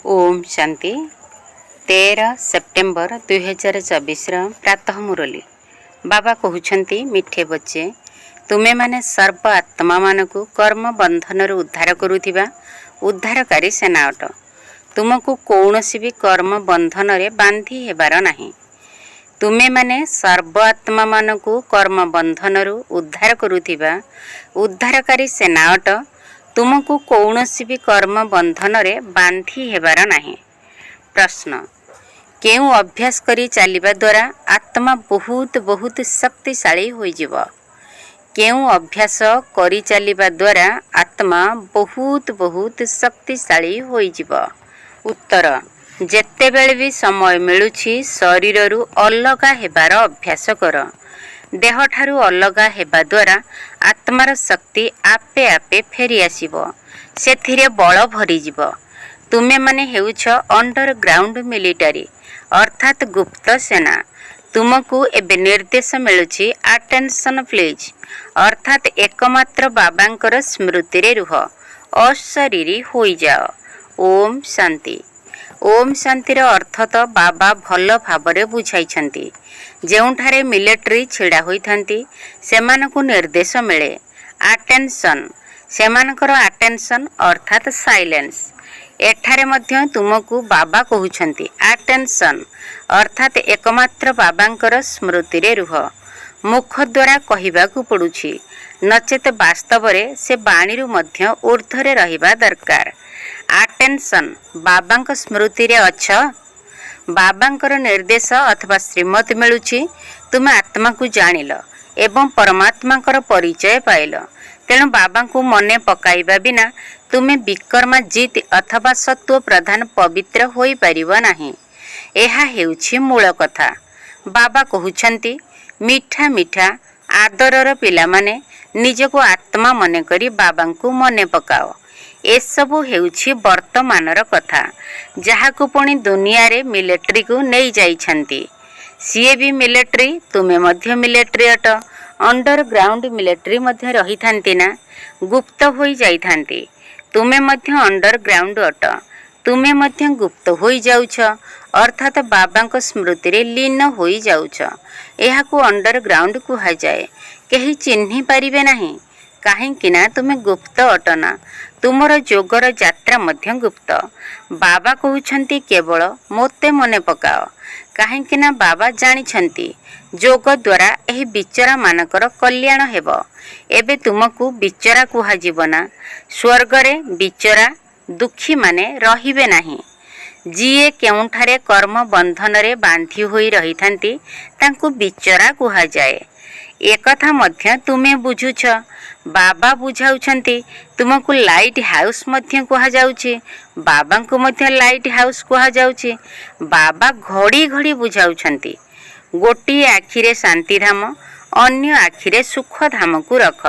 Om Shanti 13 September 2024 प्रातः मुरली बाबा कहउछंती मिठे बच्चे तुमे माने सर्व आत्मा मानकु कर्म बंधन उद्धार करुथिबा उद्धारकारी सेना अट। तुमको कौनसी भी कर्म बंधन रे बांधी हेबार नाही। तुमे माने सर्व आत्मा मानकु कर्म बंधन उद्धार करुथिबा उद्धारकारी सेना अट। तुमको कौनसी भी कर्म बंधन रे बांधी हेबार नाही। प्रश्न केउ अभ्यास करी चलिबा द्वारा आत्मा बहुत बहुत शक्तिशाली होई जीव। केउ अभ्यास करी चलिबा द्वारा आत्मा बहुत बहुत शक्तिशाली होई जीव। उत्तर जेते बेले भी समय मिलुछि शरीररु अलगा हेबार अभ्यास कर। देह ठारू अलगा हेबा द्वारा आत्मार शक्ति आपे आपे फेरी आसीबो, सेथिरे बल भरी जीव। तुमे माने हेउछ अंडरग्राउंड मिलिटारी अर्थात गुप्त सेना। तुमको एबे निर्देश मिलुछि अटेंशन प्लीज अर्थात एकमात्र बाबांकर स्मृति रे रुह, अशरीरी होई जाओ। ओम शांति। ओम शांतिर अर्थ तो बाबा भल भावरे बुझाइछंती। जेउठारे मिलिट्री छिड़ा होइथांती सेमानकु निर्देश मिले अटेंशन, सेमानकर अटेंशन अर्थात साइलेंस। एठारे मध्य तुमको बाबा कहउछंती अटेंशन अर्थात एकमात्र बाबांकर स्मृति रे रुह। मुख द्वारा कहिबाकू पडुछि, नचेत वास्तव रे से बाणीरु मध्य ऊर्ध्वरे रहिबा दरकार। अटेंशन बाबांक स्मृति रे अछ। बाबांकर निर्देश अथवा श्रीमत मिलुछि। तुमे आत्मा को जानिल एवं परमात्माकर परिचय पाइल। तेणु बाबा को मने पकाइबा बिना तुमे विकर्मा जीत अथवा सत्व प्रधान पवित्र होई परिबो नाही। एहा हेउछि मूल कथा। बाबा कहउछंती मिठा मिठा आदरर पिला माने निजको आत्मा मने करी बाबा को मने पकाओ। एसबु हेउछि वर्तमानर कथा, जहाकु पुणी दुनिया रे मिलिट्री को नहीं जाइछंती। सीए भी मिलिट्री, तुमे मध्य मिलिट्री अट। अंडरग्राउंड मिलिट्री मध्य रही थांती ना, गुप्त होई जाइथांती। तुमे मध्य अंडरग्राउंड अट। तुमे मध्य गुप्त होई जाउछ अर्थात बाबांक स्मृति रे लीन होई जाउछ। एहाकु अंडरग्राउंड कुहा जाए। केही चिन्हि परिबे नाही, काहेकिना तुमे गुप्त अटना। तुमर जोगर यात्रा मध्य गुप्त। बाबा कहउछंती केवल मोते मने पकाओ, काहेकिना बाबा जानिछंती जोग द्वारा एही बिचरा मानकर कल्याण हेबो। एबे तुमको बिचरा कुहा जीवना। स्वर्ग रे बिचरा दुखी माने रहिबे नाही। जिए केउठारे कर्म बंधन रे बांधी होई रहिथांती तांकु बिचरा कुहा जाए। एकथा मध्य तुमे बुझुछ। बाबा बुझाउछंती तुमको लाइट हाउस मध्य कुहा जाउछि। बाबा को मध्य लाइट हाउस कुहा जाउछि। बाबा घड़ी घड़ी बुझाउछंती गोटी आखिरे शांति धाम, अन्य आखिरे सुख धाम को रख।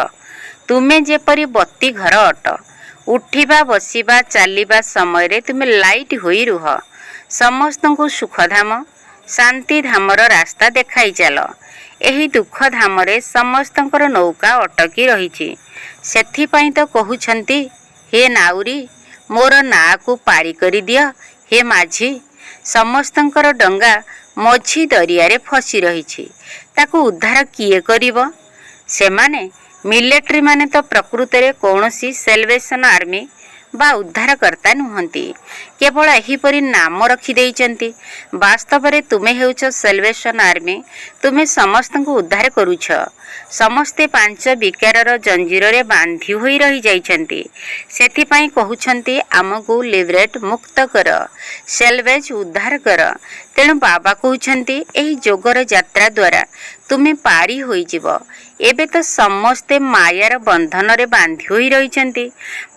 तुमे जेपरि बत्ती घर अट। उठिबा बसिबा चलिबा समय रे तुमे लाइट होई रुह। समस्त को सुख धाम शांति धामर रास्ता देखाई चल। एही दुख धाम रे समस्तंकर नौका अटकी रहिछि। सेथि पई तो कहउछंती हे नाउरी मोर ना को पारी करी दियो। हे माझी समस्तंकर डंगा मझी दरिया रे फसी रहिछि, ताकू उद्धार किए करिवो? सेमाने मिलिट्री माने तो प्रकृति रे कोनोसी सेल्वेशन आर्मी बा उद्धारकर्ता नुहंती, केवल एहीपरि नाम रखी देइचंती। वास्तव रे तुमे हेउछ सेल्वेशन आर्मी। तुमे समस्त को उद्धार करूछ। समस्ते पांच विकारर जंजीर रे बांधी होई रही जाइछंती। सेथि पई कहउछंती आमको लिबरेट मुक्त कर, सेल्वेज उद्धार कर। तेणु बाबा कहउछंती एही जोगर यात्रा द्वारा तुमे पारी होई जीव। एबे तो समस्ते मायार बंधन रे बांधी होई रहिछंती।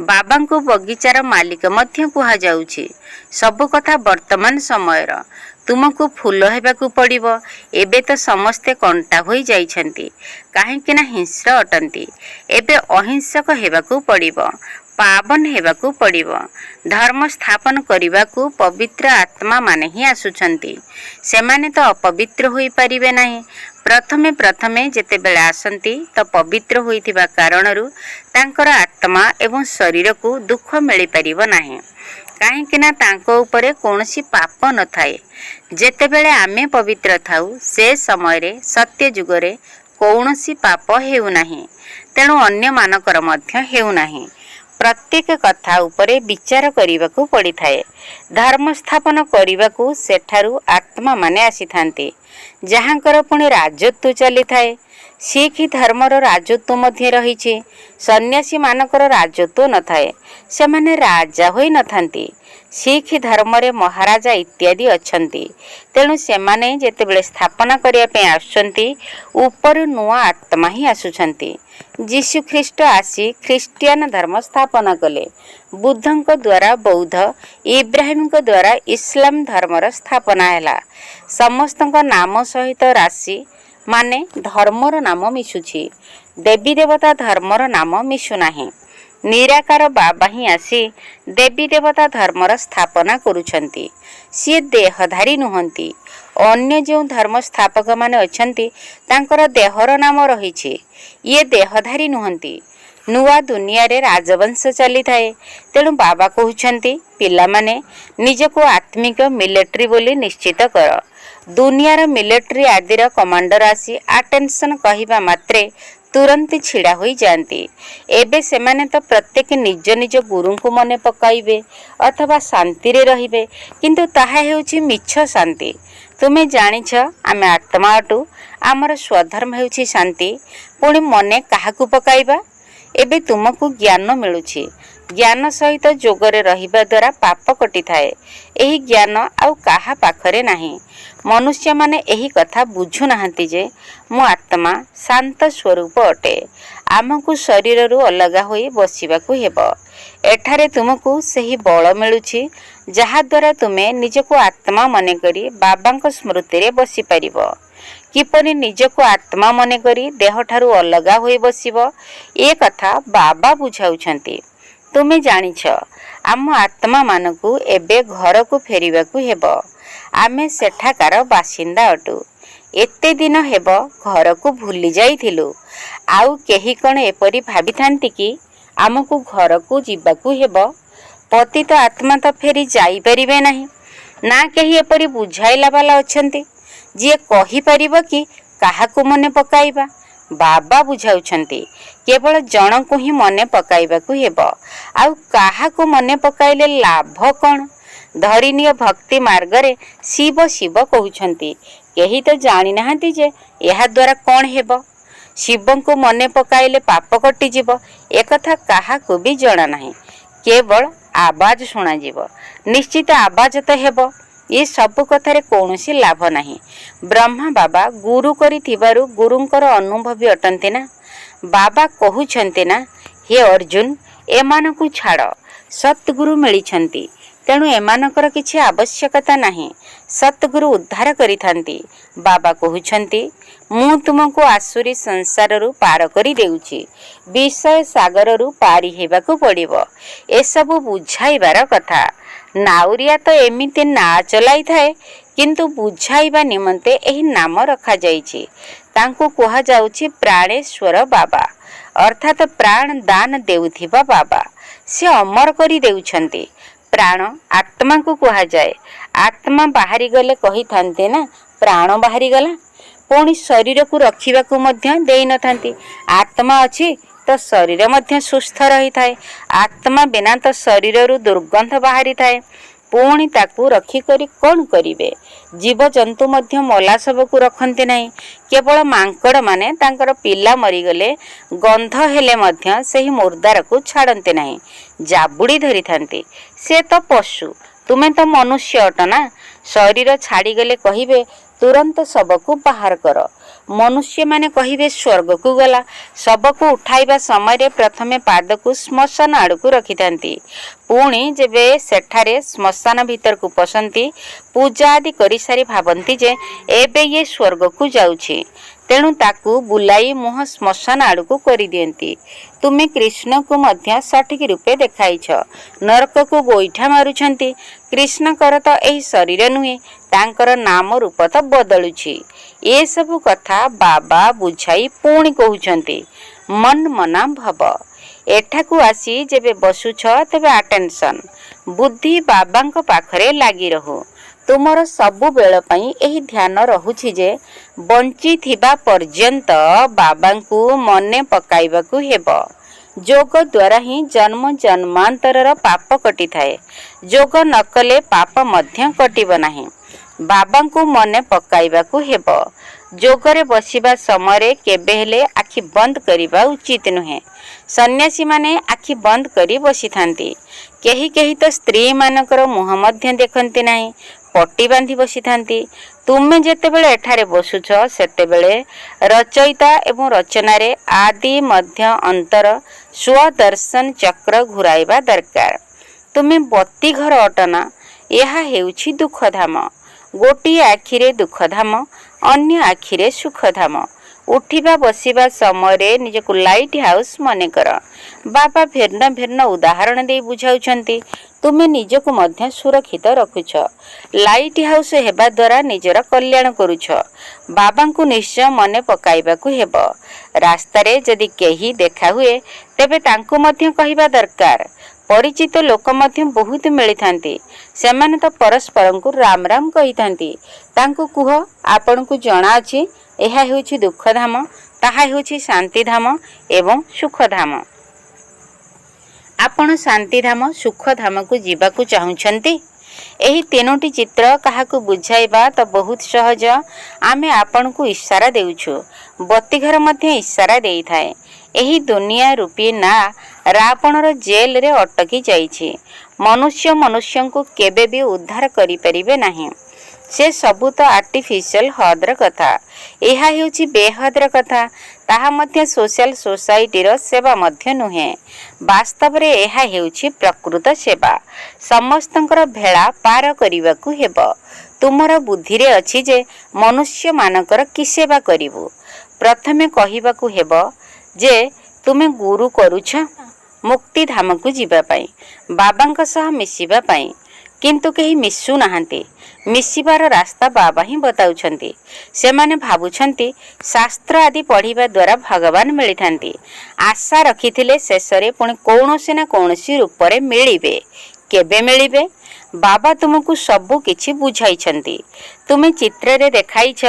बाबा को बगीचार मालिक मध्य कुहा जाउछि। सब कथा वर्तमान समयर। तुमको फूल हेबाकू पड़िबो। एबे तो समस्ते कंटा होई जाइछंती, काहेकिना हिंस्र अटंती। एबे अहिंसक हेबाकू पड़िबो, पावन हेबाकू पड़िबो। धर्म स्थापन करिबाकू पवित्र आत्मा माने ही आसुछंती। सेमाने तो अपवित्र होई परिबे नाही। प्रथमे प्रथमे जेते बेले आसंती तो पवित्र होइथिबा कारणरू तांकर आत्मा एवं शरीर को दुख मिली परिबो नाही। କାହିଁକିନା ତାଙ୍କ ଉପରେ କୌଣସି ପାପ ନଥାଏ। ଯେତେବେଳେ ଆମେ ପବିତ୍ର ଥାଉ ସେ ସମୟରେ ସତ୍ୟ ଯୁଗରେ କୌଣସି ପାପ ହେଉନାହିଁ, ତେଣୁ ଅନ୍ୟମାନଙ୍କର ମଧ୍ୟ ହେଉନାହିଁ। ପ୍ରତ୍ୟେକ କଥା ଉପରେ ବିଚାର କରିବାକୁ ପଡ଼ିଥାଏ। ଧର୍ମ ସ୍ଥାପନ କରିବାକୁ ସେଠାରୁ ଆତ୍ମାମାନେ ଆସିଥାନ୍ତି, ଯାହାଙ୍କର ପୁଣି ରାଜତ୍ୱ ଚାଲିଥାଏ। ଶିଖ ଧର୍ମର ରାଜତ୍ୱ ମଧ୍ୟ ରହିଛି। ସନ୍ନ୍ୟାସୀମାନଙ୍କର ରାଜତ୍ୱ ନଥାଏ, ସେମାନେ ରାଜା ହୋଇନଥାନ୍ତି। ଶିଖ ଧର୍ମରେ ମହାରାଜା ଇତ୍ୟାଦି ଅଛନ୍ତି। ତେଣୁ ସେମାନେ ଯେତେବେଳେ ସ୍ଥାପନା କରିବା ପାଇଁ ଆସୁଛନ୍ତି, ଉପରୁ ନୂଆ ଆତ୍ମା ହିଁ ଆସୁଛନ୍ତି। ଯୀଶୁଖ୍ରୀଷ୍ଟ ଆସି ଖ୍ରୀଷ୍ଟିଆନ ଧର୍ମ ସ୍ଥାପନା କଲେ। ବୁଦ୍ଧଙ୍କ ଦ୍ୱାରା ବୌଦ୍ଧ, ଇବ୍ରାହିମଙ୍କ ଦ୍ୱାରା ଇସଲାମ ଧର୍ମର ସ୍ଥାପନା ହେଲା। ସମସ୍ତଙ୍କ ନାମ ସହିତ ରାଶି ମାନେ ଧର୍ମର ନାମ ମିଶୁଛି, ଦେବୀ ଦେବତା ଧର୍ମର ନାମ ମିଶୁନାହିଁ। ନିରାକାର ବାବା ହିଁ ଆସି ଦେବୀ ଦେବତା ଧର୍ମର ସ୍ଥାପନା କରୁଛନ୍ତି। ସିଏ ଦେହଧାରୀ ନୁହନ୍ତି। ଅନ୍ୟ ଯେଉଁ ଧର୍ମ ସ୍ଥାପକମାନେ ଅଛନ୍ତି ତାଙ୍କର ଦେହର ନାମ ରହିଛି, ଇଏ ଦେହଧାରୀ ନୁହନ୍ତି। ନୂଆ ଦୁନିଆରେ ରାଜବଂଶ ଚାଲିଥାଏ। ତେଣୁ ବାବା କହୁଛନ୍ତି, ପିଲାମାନେ ନିଜକୁ ଆତ୍ମିକ ମିଲିଟାରୀ ବୋଲି ନିଶ୍ଚିତ କର। ଦୁନିଆର ମିଲିଟାରୀ ଆଦିର କମାଣ୍ଡର ଆସି ଆଟେନସନ କହିବା ମାତ୍ରେ ତୁରନ୍ତ ଛିଡ଼ା ହୋଇଯାଆନ୍ତି। ଏବେ ସେମାନେ ତ ପ୍ରତ୍ୟେକ ନିଜ ନିଜ ଗୁରୁଙ୍କୁ ମନେ ପକାଇବେ ଅଥବା ଶାନ୍ତିରେ ରହିବେ, କିନ୍ତୁ ତାହା ହେଉଛି ମିଛ ଶାନ୍ତି। ତୁମେ ଜାଣିଛ ଆମେ ଆତ୍ମା ଅଟୁ, ଆମର ସ୍ୱଧର୍ମ ହେଉଛି ଶାନ୍ତି। ପୁଣି ମନେ କାହାକୁ ପକାଇବା? ଏବେ ତୁମକୁ ଜ୍ଞାନ ମିଳୁଛି। ଜ୍ଞାନ ସହିତ ଯୋଗରେ ରହିବା ଦ୍ୱାରା ପାପ କଟିଥାଏ। ଏହି ଜ୍ଞାନ ଆଉ କାହା ପାଖରେ ନାହିଁ। ମନୁଷ୍ୟମାନେ ଏହି କଥା ବୁଝୁନାହାନ୍ତି ଯେ ମୁଁ ଆତ୍ମା ଶାନ୍ତ ସ୍ୱରୂପ ଅଟେ। ଆମକୁ ଶରୀରରୁ ଅଲଗା ହୋଇ ବସିବାକୁ ହେବ। ଏଠାରେ ତୁମକୁ ସେହି ବଳ ମିଳୁଛି ଯାହାଦ୍ୱାରା ତୁମେ ନିଜକୁ ଆତ୍ମା ମନେକରି ବାବାଙ୍କ ସ୍ମୃତିରେ ବସିପାରିବ। କିପରି ନିଜକୁ ଆତ୍ମା ମନେକରି ଦେହଠାରୁ ଅଲଗା ହୋଇ ବସିବ, ଏ କଥା ବାବା ବୁଝାଉଛନ୍ତି। ତୁମେ ଜାଣିଛ ଆମ ଆତ୍ମାମାନଙ୍କୁ ଏବେ ଘରକୁ ଫେରିବାକୁ ହେବ। ଆମେ ସେଠାକାର ବାସିନ୍ଦା ଅଟୁ। ଏତେ ଦିନ ହେବ ଘରକୁ ଭୁଲି ଯାଇଥିଲୁ। ଆଉ କେହି କ'ଣ ଏପରି ଭାବିଥାନ୍ତି କି ଆମକୁ ଘରକୁ ଯିବାକୁ ହେବ? ପତିତ ଆତ୍ମା ତ ଫେରି ଯାଇପାରିବେ ନାହିଁ। ନା କେହି ଏପରି ବୁଝାଇଲା ବାଲା ଅଛନ୍ତି ଯିଏ କହିପାରିବ କି କାହାକୁ ମନେ ପକାଇବା? ବାବା ବୁଝାଉଛନ୍ତି କେବଳ ଜଣକୁ ହିଁ ମନେ ପକାଇବାକୁ ହେବ। ଆଉ କାହାକୁ ମନେ ପକାଇଲେ ଲାଭ କ'ଣ? ଧରିନିଅ ଭକ୍ତି ମାର୍ଗରେ ଶିବ ଶିବ କହୁଛନ୍ତି, କେହି ତ ଜାଣିନାହାନ୍ତି ଯେ ଏହାଦ୍ୱାରା କ'ଣ ହେବ। ଶିବଙ୍କୁ ମନେ ପକାଇଲେ ପାପ କଟିଯିବ, ଏକଥା କାହାକୁ ବି ଜଣା ନାହିଁ। କେବଳ ଆବାଜ ଶୁଣାଯିବ, ନିଶ୍ଚିତ ଆବାଜ ତ ହେବ। ଏ ସବୁ କଥାରେ କୌଣସି ଲାଭ ନାହିଁ। ବ୍ରହ୍ମା ବାବା ଗୁରୁ କରିଥିବାରୁ ଗୁରୁଙ୍କର ଅନୁଭବୀ ଅଟନ୍ତି ନା। ବାବା କହୁଛନ୍ତି ନା, ହେ ଅର୍ଜୁନ, ଏମାନଙ୍କୁ ଛାଡ଼, ସତ୍ଗୁରୁ ମିଳିଛନ୍ତି, ତେଣୁ ଏମାନଙ୍କର କିଛି ଆବଶ୍ୟକତା ନାହିଁ। ସତ୍ଗୁରୁ ଉଦ୍ଧାର କରିଥାନ୍ତି। ବାବା କହୁଛନ୍ତି, ମୁଁ ତୁମକୁ ଆସୁରୀ ସଂସାରରୁ ପାର କରି ଦେଉଛି। ବିଷୟ ସାଗରରୁ ପାରି ହେବାକୁ ପଡ଼ିବ। ଏସବୁ ବୁଝାଇବାର କଥା। ନାଉରିଆ ତ ଏମିତି ନାଁ ଚଲାଇଥାଏ, କିନ୍ତୁ ବୁଝାଇବା ନିମନ୍ତେ ଏହି ନାମ ରଖାଯାଇଛି। ତାଙ୍କୁ କୁହାଯାଉଛି ପ୍ରାଣେଶ୍ୱର ବାବା, ଅର୍ଥାତ୍ ପ୍ରାଣ ଦାନ ଦେଉଥିବା ବାବା। ସେ ଅମର କରି ଦେଉଛନ୍ତି। ପ୍ରାଣ ଆତ୍ମାକୁ କୁହାଯାଏ। ଆତ୍ମା ବାହାରିଗଲେ କହିଥାନ୍ତି ନା, ପ୍ରାଣ ବାହାରିଗଲା। ପୁଣି ଶରୀରକୁ ରଖିବାକୁ ମଧ୍ୟ ଦେଇନଥାନ୍ତି। ଆତ୍ମା ଅଛି ତ ଶରୀର ମଧ୍ୟ ସୁସ୍ଥ ରହିଥାଏ। ଆତ୍ମା ବିନା ତ ଶରୀରରୁ ଦୁର୍ଗନ୍ଧ ବାହାରିଥାଏ। ପୁଣି ତାକୁ ରଖିକରି କ'ଣ କରିବେ? ଜୀବଜନ୍ତୁ ମଧ୍ୟ ମଲା ଶବକୁ ରଖନ୍ତି ନାହିଁ। କେବଳ ମାଙ୍କଡ଼ମାନେ ତାଙ୍କର ପିଲା ମରିଗଲେ ଗନ୍ଧ ହେଲେ ମଧ୍ୟ ସେହି ମୁର୍ଦାରକୁ ଛାଡ଼ନ୍ତି ନାହିଁ, ଜାବୁଡ଼ି ଧରିଥାନ୍ତି। ସେ ତ ପଶୁ, ତୁମେ ତ ମନୁଷ୍ୟ ଅଟ ନା। ଶରୀର ଛାଡ଼ିଗଲେ କହିବେ ତୁରନ୍ତ ଶବକୁ ବାହାର କର। ମନୁଷ୍ୟମାନେ କହିବେ ସ୍ୱର୍ଗକୁ ଗଲା। ଶବକୁ ଉଠାଇବା ସମୟରେ ପ୍ରଥମେ ପାଦକୁ ଶ୍ମଶାନ ଆଡ଼କୁ ରଖିଥାନ୍ତି। ପୁଣି ଯେବେ ସେଠାରେ ଶ୍ମଶାନ ଭିତରକୁ ପଶନ୍ତି, ପୂଜା ଆଦି କରିସାରି ଭାବନ୍ତି ଯେ ଏବେ ଇଏ ସ୍ୱର୍ଗକୁ ଯାଉଛି, ତେଣୁ ତାକୁ ବୁଲାଇ ମୁହଁ ଶ୍ମଶାନ ଆଡ଼କୁ କରିଦିଅନ୍ତି। ତୁମେ କୃଷ୍ଣକୁ ମଧ୍ୟ ସଠିକ ରୂପେ ଦେଖାଇଛ। ନରକକୁ ଗୋଇଠା ମାରୁଛନ୍ତି। କୃଷ୍ଣଙ୍କର ତ ଏହି ଶରୀର ନୁହେଁ, ତାଙ୍କର ନାମ ରୂପ ତ ବଦଳୁଛି। ଏସବୁ କଥା ବାବା ବୁଝାଇ ପୁଣି କହୁଛନ୍ତି, ମନ ମନା ଭବ। एठाकू आसी जेबे बसुछ तेबे अटेंशन बुद्धि बाबांक पाखरे लागी रहो। तुमर सबु बेल पई एही ध्यान रहुछि जे बंची थिबा पर्यंत बाबांकू मने पकाइबाकू हेबो। जोग द्वारा ही जन्म जन्मांतरर पाप कटि थाए। जोग नकले पाप मध्य कटिब नाही। बाबांकू मने पकाइबाकू हेबो। जोगरे बसिबा समय केबे हेले आखि बंद करिबा उचित नुहे। सन्यासी माने आखि बंद करी बसी थांती। केही केही तो स्त्री मानकर मुह मध्य देखंती नाही, पट्टी बांधी बसी थांती। तुमे जेतेबेले एठारे बसुछ सेतेबेले रचयिता एवं रचनारे आदि मध्य अंतर स्वदर्शन चक्र घुराइबा दरकार। तुमे बत्ती घर अटना, यहा हेउछि दुखधाम। गोटी आखिरे दुखधाम, अन्य आखिरे सुखधाम। उठिबा बसिबा समय निजको लाइट हाउस मने कर। बाबा भिन्न भिन्न उदाहरण दे बुझाउछंती। तुमे निजको मध्य सुरक्षित रखुछ। लाइट हाउस हेबा द्वारा निजर कल्याण करुछ। बाबांकू निश्चय मने पकाइबाकू हेबो। रास्तारे जदि केही देखा हुए तेबे तांकू मध्य कहिबा दरकार। परिचित लोक मध्य बहुत मिली थांती। सेमाने तो परस्परंकु राम राम कही थांती। तांकू कुह आपनकू जणा अछि एहा हेउछि दुःखधाम, ताहा हेउछि शांतिधाम एवं सुखधाम। आपण शांतिधाम सुखधाम को जीवाकू चाहुछंती। एही तीनोटी चित्र काहाकू बुझाइबा तो बहुत सहज। आमे आपनकू इशारा देउछु। बत्तीघर मध्य इशारा देई थाए। एही दुनिया रूपी ना रावणर जेल रे अटकी जाइछि। मनुष्य मनुष्यंकू केबे भी उद्धार करि परिबे नाही। से सबू तो आर्टिफिशियल हद्र कथा। एहा हेउछि बेहद्र कथा। ताहा मध्य सोशल सोसाइटीर सेवा मध्य नुहे। वास्तव रे एहा हेउछि प्रकृत सेवा। समस्तंकर भेळा पार करिवाकू हेबो। तुमर बुद्धि रे अछि जे मनुष्य मानकर कि सेवा करिवु। प्रथमे कहिबाकू हेबो जे तुमे गुरु करूछ मुक्ति धाम को जीवा पाई, बाबांक सह मिसिबा पाई। किंतु केही मिसु नाहंती। मिसिबार रास्ता बाबा ही बताउछंती। सेमाने भाबुछंती शास्त्र आदि पढ़िबा द्वारा भगवान मिलिथांती। आशा रखिथिले शेषरे पुणी कौनसी ना कौनसी रूपरे मिलिबे। केबे मिलिबे? बाबा तुमको सबु किछि बुझाइछंती। तुमे चित्र रे देखाइछ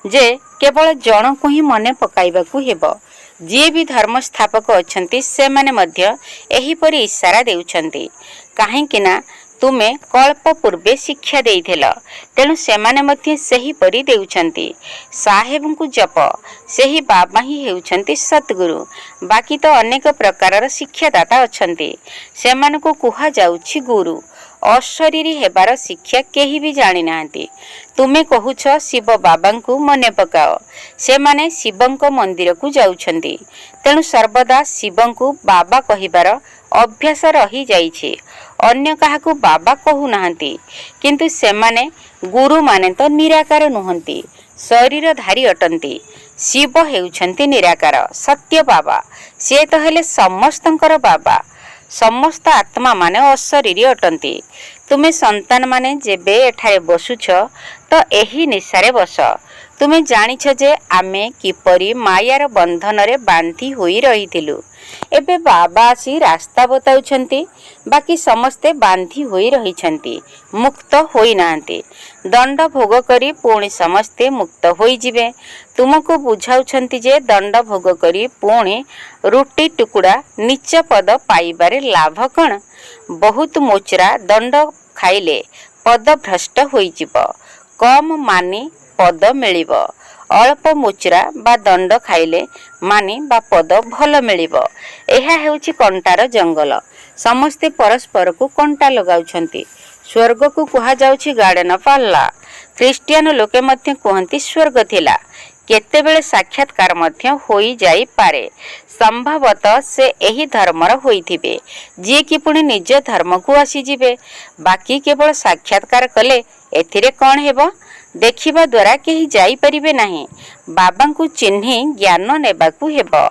जे केवल जणको ही मने पकाइबाकू हेबो। जे भी धर्म स्थापक अछंती से माने मध्य एही परि इशारा देउछंती। काहेकि ना तुमे कल्प पूर्वे शिक्षा देइथिल, तेणु से माने मध्य सेही परि देउछंती। साहेब को जप, सेही बाबा ही हेउछंती सतगुरु। बाकी तो अनेक प्रकारर शिक्षादाता अछंती, सेमानकु कुहा जाउछि गुरु। अशरीरी हेबार शिक्षा केही भी जानि नाहंती। तुमे कहुछ शिव बाबांकु मने पकाओ। से माने शिवंक मंदिर को जाउछंती, तेणु सर्वदा शिवंकु बाबा कहिबार अभ्यास रही जाइछि। अन्य काहाकू बाबा कहू नाहंती। किंतु से माने गुरु माने तो निराकार नुहंती, शरीरधारी अटंती। शिव हेउछंती निराकार सत्य बाबा। से तो हेले समस्तंकर बाबा। समस्त आत्मा माने अशरीरी अटंती। तुमे संतान माने जेबे एठारे बसुछ तो एही निशारे बस। तुमे जानिछ जे आमे किपरि मायार बंधन रे बांधी होई रहिथिलु। एबे बाबा आसी रास्ता बताउछंती। बाकी समस्ते बांधी होई रहिछंती, मुक्त होई नांती। दंड भोग करी पुणी समस्ते मुक्त होई जिवे। तुमको बुझाउछंती जे दंड भोग करी पुणी रुटी टुकुड़ा नीच पद पाइबारे लाभ कण? बहुत मोचरा दंड खाइले पद भ्रष्ट होई जिवो। कम मानी पद मिलिबो। अल्प मुचरा बा दंड खाइले मानी बा पद भल मिलिबो। एहा हेउछि कंटार जंगल। समस्ते परस्पर को कंटा लगाउछंती। स्वर्ग को कुहा जाउछि गार्डन ऑफ अल्लाह। ख्रिस्टियन लोके मध्य कहंती स्वर्ग थिला। केतेबेले साक्षात्कार मध्य होई जाई पारे। संभवतः से एही धर्मर होइथिबे, जे कि पुणी निज धर्म को आसी जिवे। बाकी केवल साक्षात्कार कले एथिरे कौन हेबो? देखिबा द्वारा केही जाई परिबे नाही। बाबांकु चिन्ही ज्ञान नेबाकू हेबो।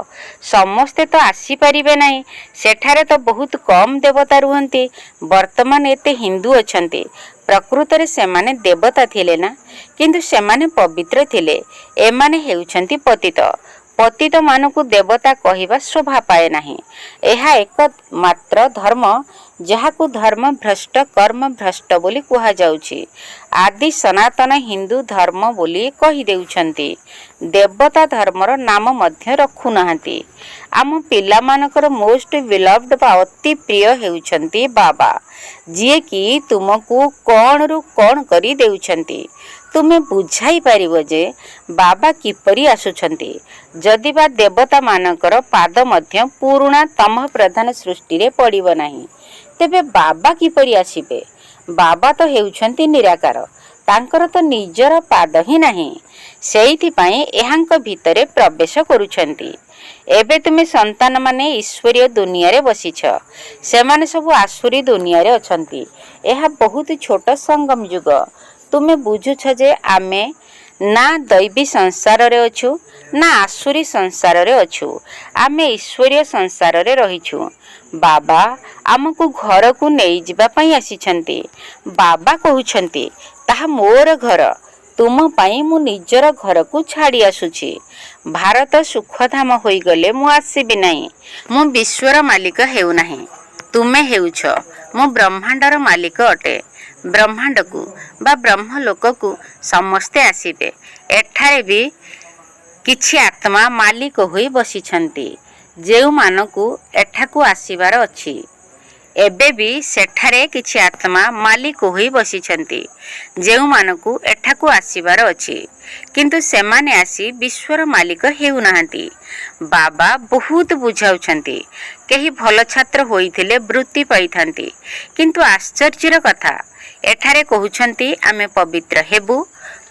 समस्ते तो आसी परिबे नाही। सेठारे तो बहुत कम देवता रुहंती। वर्तमान एते हिंदू अछंती। प्रकृत रे सेमाने देवता थिले ना, किंतु सेमाने पवित्र थिले। एमाने हेउछंती पतित। पतित मानकु देवता कहवा शोभा पाए नाही। यह एक मात्र धर्म जहाकु धर्म भ्रष्ट कर्म भ्रष्ट बोली कुहा जाउछि। आदि सनातन हिंदू धर्म बोली कहि देउछंती। देवता धर्मर नाम मध्य रखु नाहंती। आम पिला मानकर मोस्ट बिलव्ड बा अति प्रिय हेउछंती बाबा, जिए कि तुमको कौन रु कौन करी देउछंती। तुमे बुझाई पारिबो जे बाबा किपरि आसुछंती। जदि बा देवता मानकर पाद मध्य पुरुणा तमह प्रधान सृष्टि रे पड़िबो नाही, तेबे बाबा किपरि आसीबे। बाबा तो हेउछंती निराकार, तांकर तो निजर पाद ही नाही, सेइथि पई एहांक भितरे प्रवेश करूछंती। एबे तुमे संतान माने ईश्वरीय दुनिया रे बसिछ, सेमाने सब आसुरी दुनिया रे अछंती। एहा बहुत छोट संगम युग। तुमे बुझुछ जे आमे ना दैवी संसार रे अछु ना आसुरी संसार रे अछु, आमे ईश्वरीय संसार रे रहिछु। बाबा आमको घर को नहीं जिबा पई आसीछंती। बाबा कहउछंती ताहा मोर घर, तुम पई मु निजर घर को छाड़ी आसुछि। भारत सुखधाम होई गले मु आसीबि नाही। मु विश्वर मालिक हेउ नाही, तुमे हेउछ। मु ब्रह्मांडर मालिक अटे। ब्रह्मांड को बा ब्रह्मलोक को समस्ते आसीबे। एठारे भी किछि आत्मा मालिक होई बसिछंती, जेउ मानकु एठाकु आसीबार अछि। एबे भी सेठारे किछि आत्मा मालिक होई बसिछंती, जेउ मानकु एठाकु आसीबार अछि, किंतु सेमाने आसी विश्वर मालिक हेउ नाहंती। बाबा बहुत बुझाउछंती। केही भल छात्र होइथिले वृत्ति पाइथांती, किंतु आश्चर्यर कथा एठारे कहउछंती आमे पवित्र हेबु,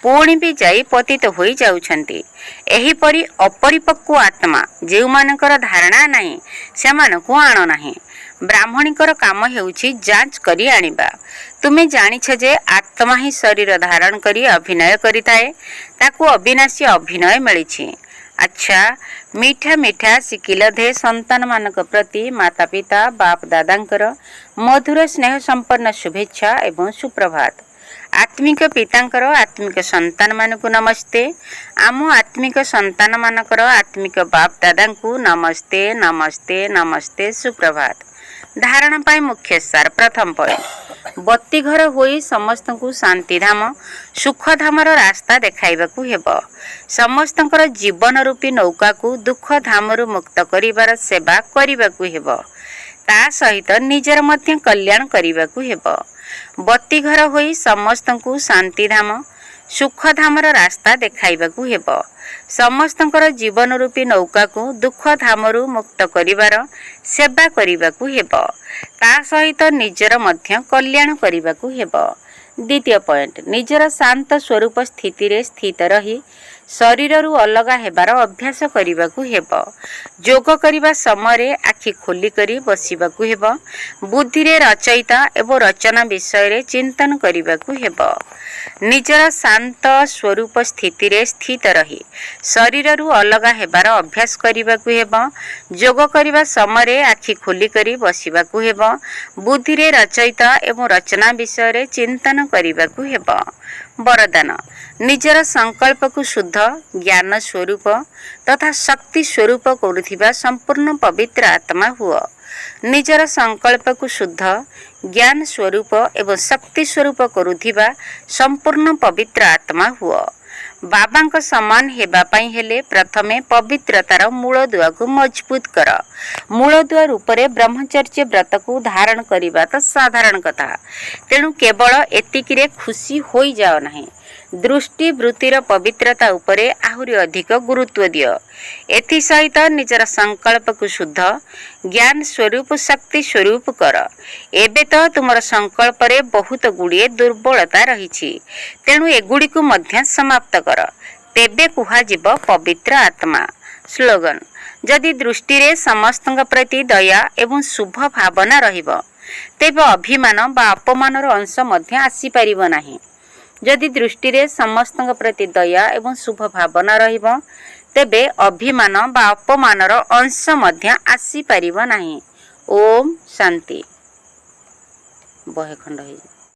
पुणी भी जाई पतित होई जाउछंती। एही परी अपरिपक्व आत्मा जेउ मानकर धारणा नाही, सेमानकु आण नाही। ब्राह्मणीकर काम हेउछि जांच करी आनिबा। तुमे जानिछ जे आत्मा ही शरीर धारण करी अभिनय करिताए, ताकू अविनाशी अभिनय मिलिछि। अच्छा, मीठा मीठा सिकिलधे संतान मानक प्रति माता पिता बाप दादांकर मधुर स्नेह संपन्न शुभेच्छा एवं सुप्रभात। आत्मिक पितांकर आत्मिक संतान मानकु नमस्ते। आम आत्मिक संतान मानकर आत्मिक बाप दादांकु नमस्ते नमस्ते नमस्ते सुप्रभात। धारण पाई मुख्य सार प्रथम पॉइंट, बत्ती घर होई समस्तंकु शांतिधाम सुखधामर रास्ता देखाइबाकू हेबो। समस्तंकर जीवन रूपी नौका को दुख धामरु मुक्त करिबार सेवा करिबाकू हेबो। ता सहित निजर मध्य कल्याण करिबाकू हेबो। बत्ती घर होई समस्तंकु शांतिधाम सुखधामर रास्ता देखाइबाकू हेबो। समस्तंकर जीवन रूपी नौका को दुख धामरु मुक्त करिबार सेवा करिबाकू हेबो। ता सहित निजर मध्य कल्याण करिबाकू हेबो। द्वितीय पॉइंट, निजर शांत स्वरूप स्थिति रे स्थित रही शरीर रु अलगा हेबार अभ्यास करिबाकू हेबो। जोग करिबा समय आखि खोली करी बसिबाकू हेबो। बुद्धि रे रचयिता एवं रचना विषय रे चिंतन करिबाकू हेबो। निजर शांत स्वरूप स्थिति रे स्थित रही शरीर रु अलगा हेबार अभ्यास करिबाकू हेबो। जोग करिबा समय आखि खोली करी बसिबाकू हेबो। बुद्धि रे रचयिता एवं रचना विषय रे चिंतन करिबाकू हेबो। वरदान, निजर संकल्प को शुद्ध ज्ञान स्वरूप तथा शक्ति स्वरूप करुथिबा संपूर्ण पवित्र आत्मा हुआ। निजर संकल्प को शुद्ध ज्ञान स्वरूप एवं शक्ति स्वरूप करुथिबा संपूर्ण पवित्र आत्मा हुआ। बाबांक समान हेबा पई हेले प्रथमे पवित्रतार मूलदुआ को मजबूत कर। मूलदुआ रूपरे ब्रह्मचर्य व्रत को धारण करिबा तो साधारण कथा, तेणु केवल एतिकिरे खुशी होई जाओ नाही। दृष्टि वृत्तिर पवित्रता उपरे आहुरी अधिक गुरुत्व दियो। एथि सहित निजर संकल्प को शुद्ध ज्ञान स्वरूप शक्ति स्वरूप कर। एबे तो तुमर संकल्प रे बहुत गुड़िए दुर्बलता रही, तेणु एगुड़ी को मध्य समाप्त कर, तेबे कुहा जीव पवित्र आत्मा। स्लोगन, जदि दृष्टि रे समस्तंक प्रति दया एवं शुभ भावना रहिबो, तेबे अभिमान बा अपमानर अंश मध्य आसी परिबो नाही। जदि दृष्टि रे समस्तंक प्रति दया एवं शुभ भावना रहिबो, तेबे अभिमान बा अपमानर अंश मध्य आसी परिबो नाही। ओम शांति। बहे खंड है।